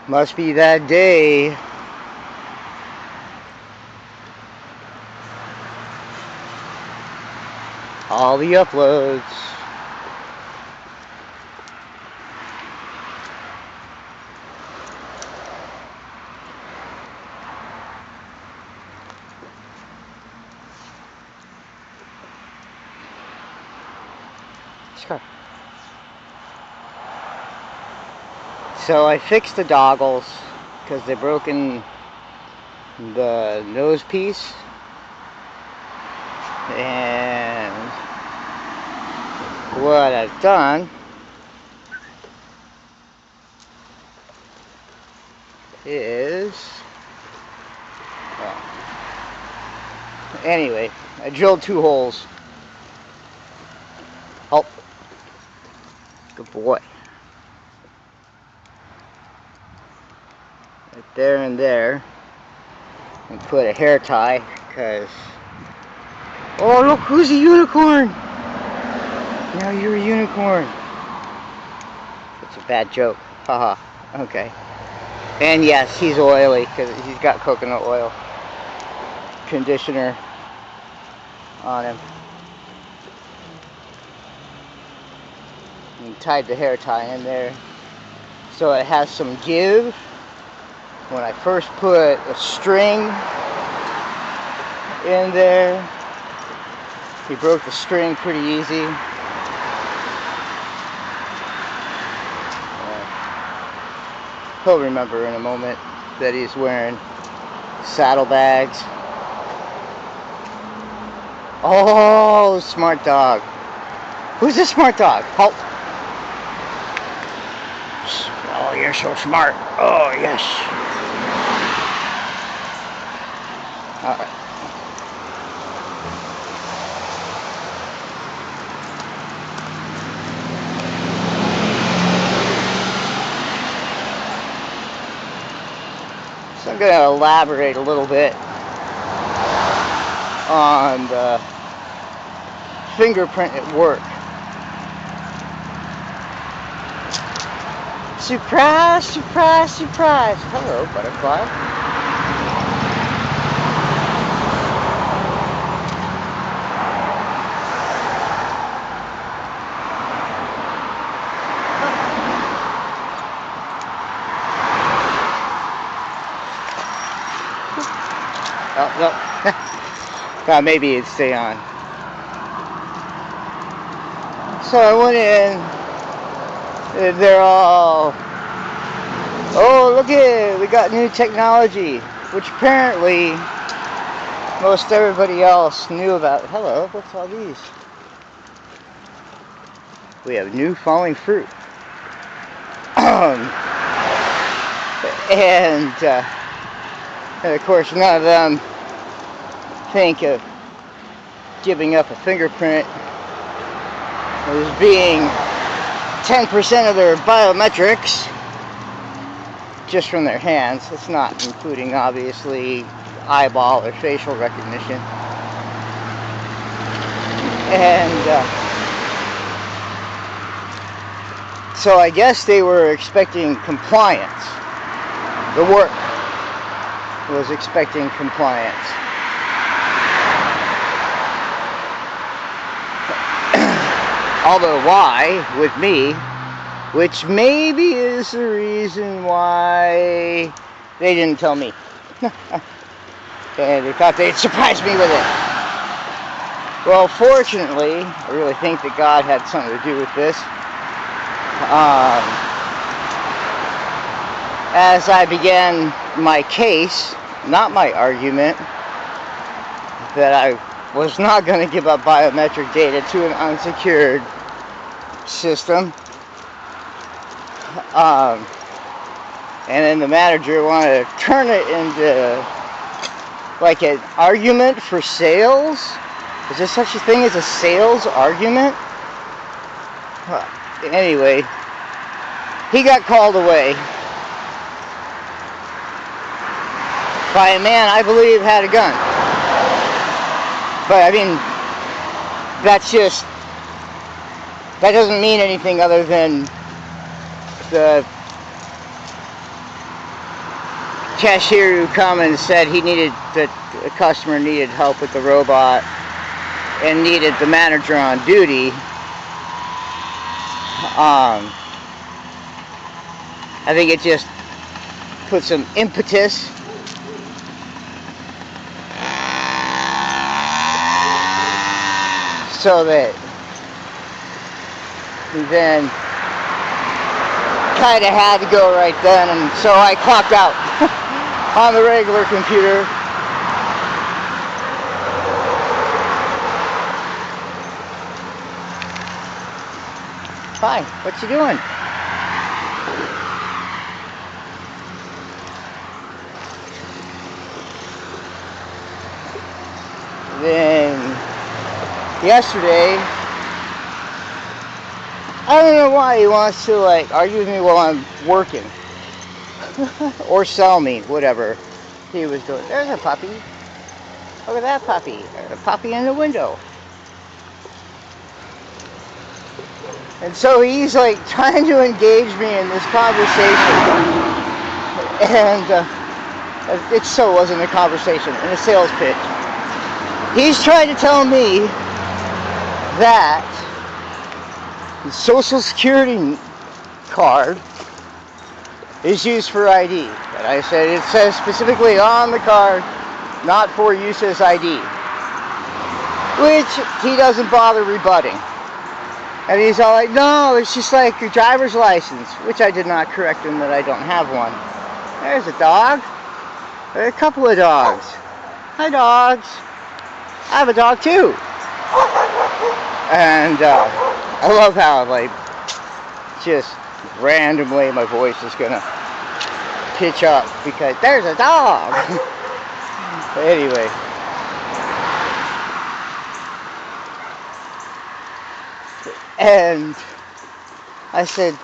Must be that day. All the uploads. Sure. So I fixed the doggles because they've broken the nose piece, and what I've done is, well, anyway, I drilled 2 holes. Oh, good boy. Right there and there. And put a hair tie, because, oh look, who's a unicorn? Now you're a unicorn. It's a bad joke. Haha. Okay. And yes, he's oily because he's got coconut oil conditioner on him. And tied the hair tie in there so it has some give. When I first put a string in there, he broke the string pretty easy. He'll remember in a moment that he's wearing saddlebags. Oh, smart dog. Who's this smart dog? Halt. Oh, you're so smart. Oh, yes. All right. So I'm going to elaborate a little bit on the fingerprint at work. Surprise, surprise, surprise. Hello, butterfly. Oh, no. Maybe it'd stay on. So I went in, and they're all, oh, look at, we got new technology, which apparently most everybody else knew about. Hello, what's all these? We have new falling fruit. And of course, none of them think of giving up a fingerprint as being 10% of their biometrics just from their hands. It's not including, obviously, eyeball or facial recognition. And so I guess they were expecting compliance. The work was expecting compliance. Although why, with me, which maybe is the reason why they didn't tell me. And they thought they'd surprise me with it. Well, fortunately, I really think that God had something to do with this. As I began my case, not my argument, that I was not going to give up biometric data to an unsecured system. And then the manager wanted to turn it into like an argument for sales. Is there such a thing as a sales argument? Anyway, he got called away by a man I believe had a gun. But I mean, that doesn't mean anything other than the cashier who come and said that the customer needed help with the robot and needed the manager on duty. I think it just put some impetus so that he then kind of had to go right then, and so I clocked out on the regular computer. Hi, what you doing? Then yesterday, I don't know why he wants to like argue with me while I'm working or sell me, whatever he was doing. There's a puppy. Look at that puppy. There's a puppy in the window. And so he's like trying to engage me in this conversation, and it so wasn't a conversation, in a sales pitch. He's trying to tell me that the Social Security card is used for ID. And I said, it says specifically on the card, not for use as ID. Which he doesn't bother rebutting. And he's all like, no, it's just like your driver's license. Which I did not correct him that I don't have one. There's a dog. There are a couple of dogs. Hi, dogs. I have a dog too. And I love how like just randomly my voice is gonna pitch up because there's a dog. Anyway. And I said,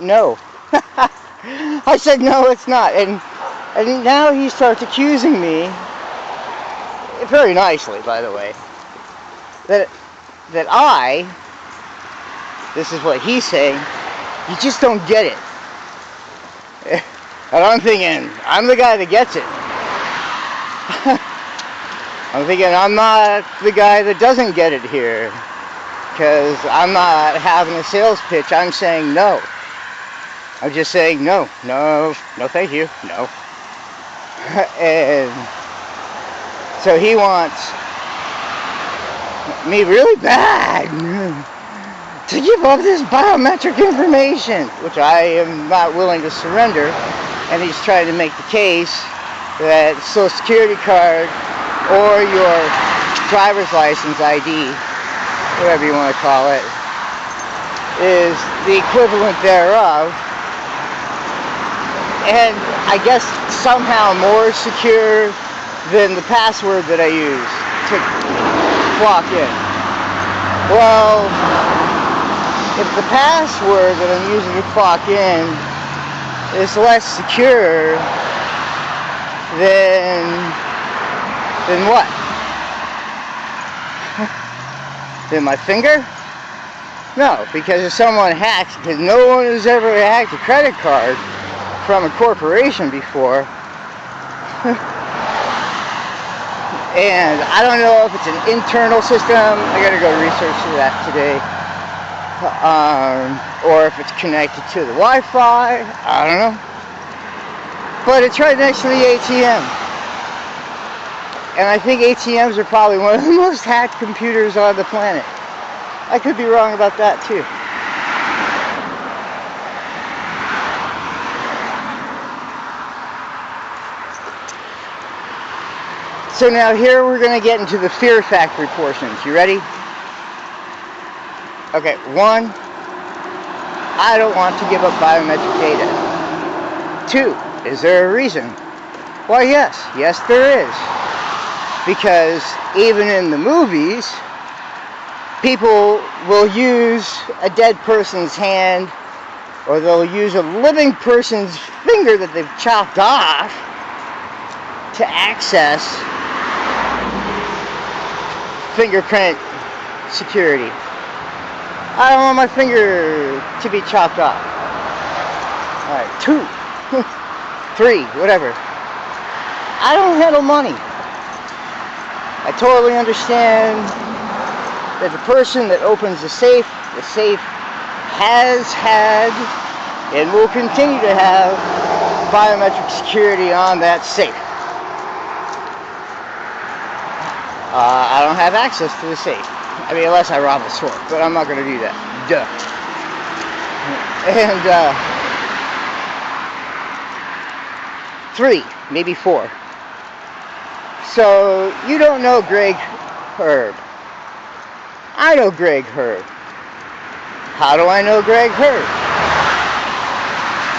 no. I said, no, it's not. And now he starts accusing me, very nicely, by the way, that this is what he's saying, you just don't get it. And I'm thinking, I'm the guy that gets it. I'm thinking, I'm not the guy that doesn't get it here. Because I'm not having a sales pitch, I'm saying no. I'm just saying no, thank you, no. And so he wants me really bad to give up this biometric information, which I am not willing to surrender. And he's trying to make the case that Social Security card or your driver's license ID, whatever you want to call it, is the equivalent thereof. And I guess somehow more secure than the password that I use to clock in. Well, if the password that I'm using to clock in is less secure, then what? Then my finger? No, because if someone hacks, because no one has ever hacked a credit card from a corporation before. And I don't know if it's an internal system. I gotta go research that today. Or if it's connected to the Wi-Fi. I don't know. But it's right next to the ATM. And I think ATMs are probably one of the most hacked computers on the planet. I could be wrong about that too. So now here we're going to get into the fear factory portions. You ready? Okay, 1, I don't want to give up biometric data. 2, is there a reason? Why, yes, there is. Because even in the movies, people will use a dead person's hand, or they'll use a living person's finger that they've chopped off to access fingerprint security. I don't want my finger to be chopped off. Alright, 2. 3, whatever. I don't handle money. I totally understand that the person that opens the safe has had and will continue to have biometric security on that safe. I don't have access to the safe. I mean, unless I rob a store, but I'm not going to do that. Duh. And 3, maybe 4. So you don't know Greg Herb. I know Greg Herb. How do I know Greg Herb?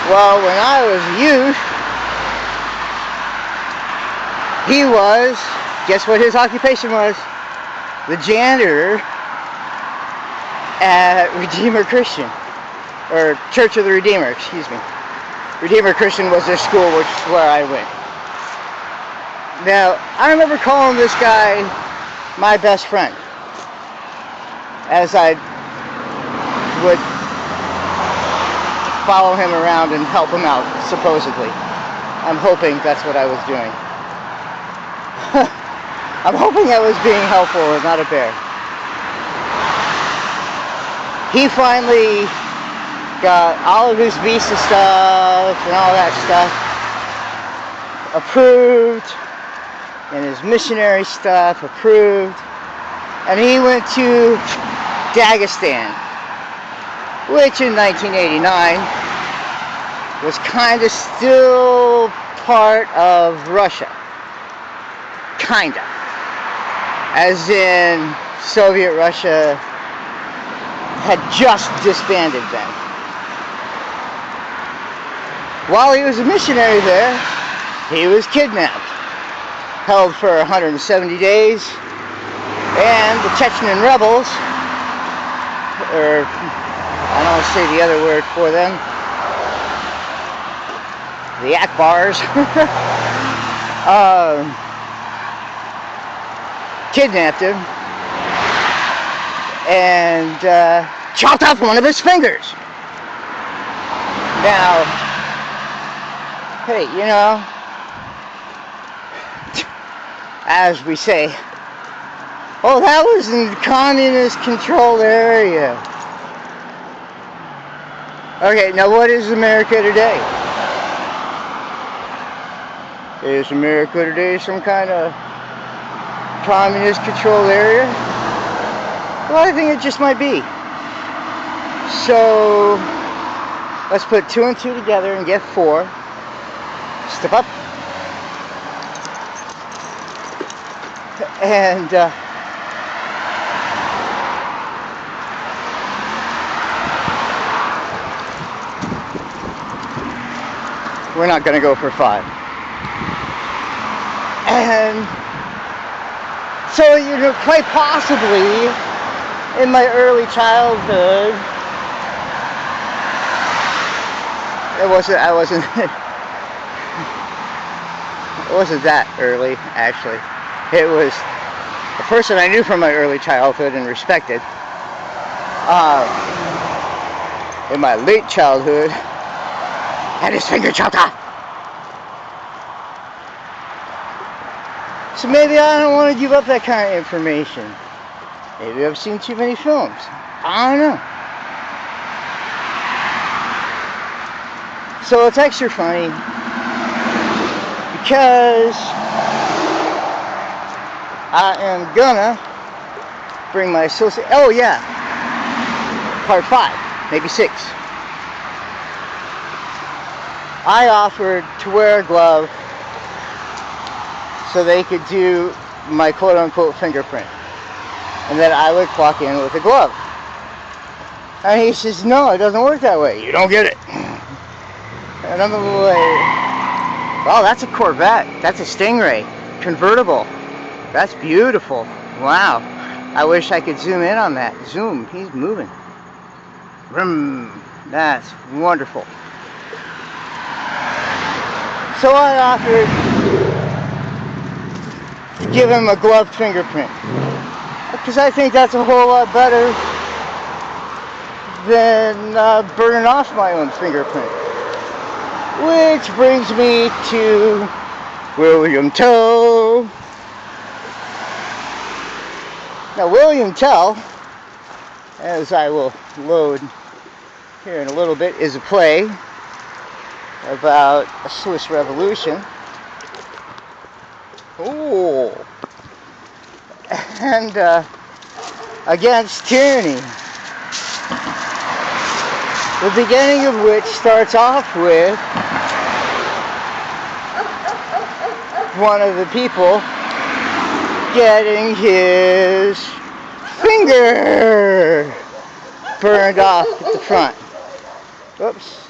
Well, when I was a youth, he was, guess what his occupation was? The janitor at Redeemer Christian, or Church of the Redeemer, excuse me. Redeemer Christian was their school, which is where I went. Now, I remember calling this guy my best friend, as I would follow him around and help him out, supposedly. I'm hoping that's what I was doing. I'm hoping I was being helpful and not a bear. He finally got all of his visa stuff and all that stuff approved, and his missionary stuff approved, and he went to Dagestan, which in 1989 was kind of still part of Russia. Kinda. As in, Soviet Russia had just disbanded then. While he was a missionary there, he was kidnapped, held for 170 days, and the Chechen rebels, or I don't want to say the other word for them, the Akbars, kidnapped him and chopped off one of his fingers. Now, hey, you know, as we say, oh, that was in the communist controlled area. Okay, now what is America today? Is America today some kind of communist controlled area? Well, I think it just might be. So let's put 2 and 2 together and get 4. Step up. And we're not going to go for 5. And so, you know, quite possibly in my early childhood, it wasn't that early, actually. It was a person I knew from my early childhood and respected. In my late childhood, had his finger chopped off. So maybe I don't want to give up that kind of information. Maybe I've seen too many films. I don't know. So it's extra funny because I am gonna bring my associate. Oh yeah, part 5, maybe 6. I offered to wear a glove so they could do my quote-unquote fingerprint, and then I would clock in with a glove. And he says, no, it doesn't work that way. You don't get it. And I'm like, well, that's a Corvette. That's a Stingray. Convertible. That's beautiful. Wow. I wish I could zoom in on that. Zoom. He's moving. Vroom. That's wonderful. So I offered to give him a gloved fingerprint, because I think that's a whole lot better than burning off my own fingerprint. Which brings me to William Tell. Now, William Tell, as I will load here in a little bit, is a play about a Swiss Revolution. Ooh. And against tyranny. The beginning of which starts off with one of the people getting his finger burned off at the front. Whoops.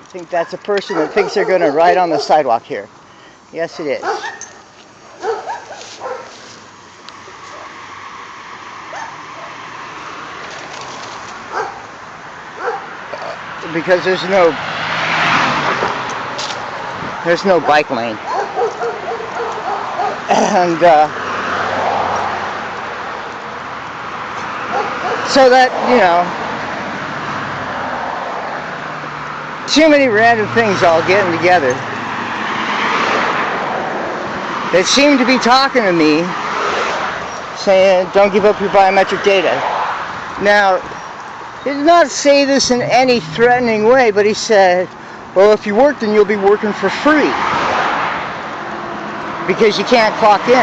I think that's a person that thinks they're going to ride on the sidewalk here. Yes, it is. Because there's no bike lane. And so that, too many random things all getting together that seem to be talking to me, saying, don't give up your biometric data. Now, he did not say this in any threatening way, but he said, well, if you work, then you'll be working for free because you can't clock in.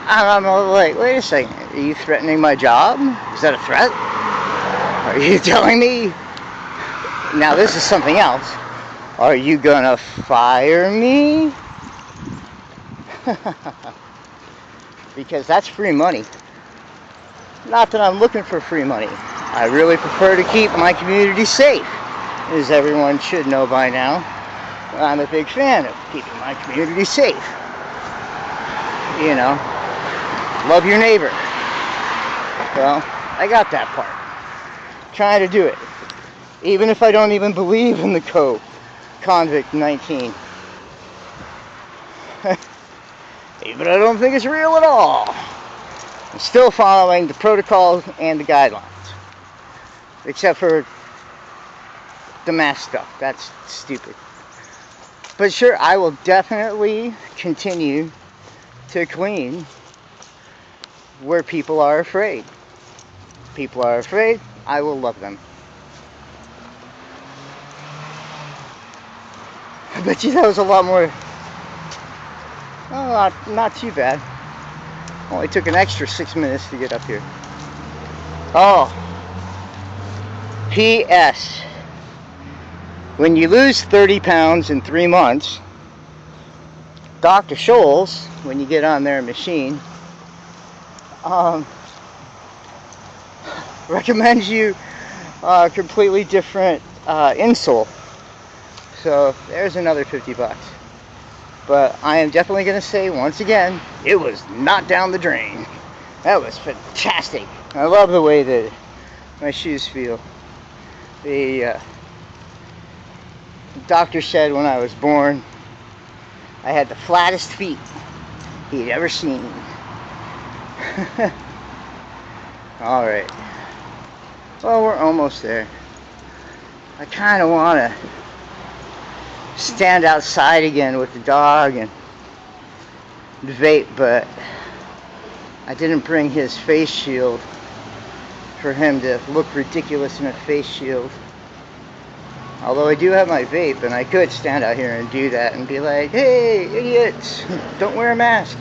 And I'm like, wait a second, are you threatening my job? Is that a threat? Are you telling me? Now this is something else. Are you gonna fire me? Because that's free money. Not that I'm looking for free money. I really prefer to keep my community safe. As everyone should know by now, I'm a big fan of keeping my community safe. Love your neighbor. Well, I got that part. Trying to do it. Even if I don't even believe in the code. Convict 19. Even I don't think it's real at all. I'm still following the protocols and the guidelines. Except for the mask stuff. That's stupid. But sure, I will definitely continue to clean where people are afraid. People are afraid, I will love them. I bet you that was a lot more. Oh, not too bad. Only took an extra 6 minutes to get up here. Oh. P.S. When you lose 30 pounds in 3 months, Dr. Scholl's, when you get on their machine, recommends you a completely different insole. So there's another $50. But I am definitely going to say once again, it was not down the drain. That was fantastic. I love the way that my shoes feel. The doctor said when I was born, I had the flattest feet he'd ever seen. Alright. Well, we're almost there. I kind of want to stand outside again with the dog and vape, but I didn't bring his face shield for him to look ridiculous in a face shield. Although I do have my vape, and I could stand out here and do that and be like, hey, idiots, don't wear a mask.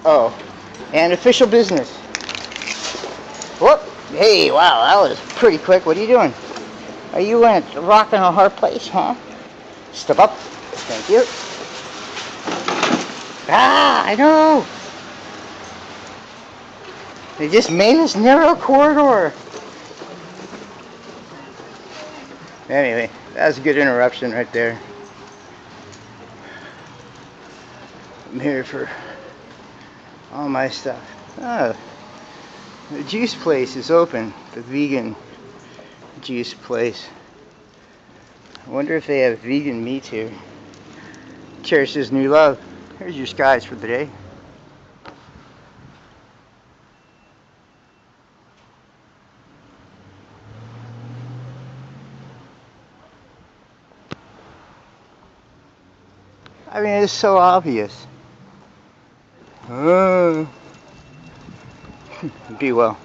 Oh, and official business. Whoop. Hey, wow, that was pretty quick. What are you doing? Are you in a rock and a hard place, huh? Step up. Thank you. Ah, I know. They just made this narrow corridor. Anyway, that was a good interruption right there. I'm here for all my stuff. Oh, the juice place is open. The vegan juice place. I wonder if they have vegan meat here. Cherish his new love. Here's your skies for the day. I mean, it's so obvious. Be well.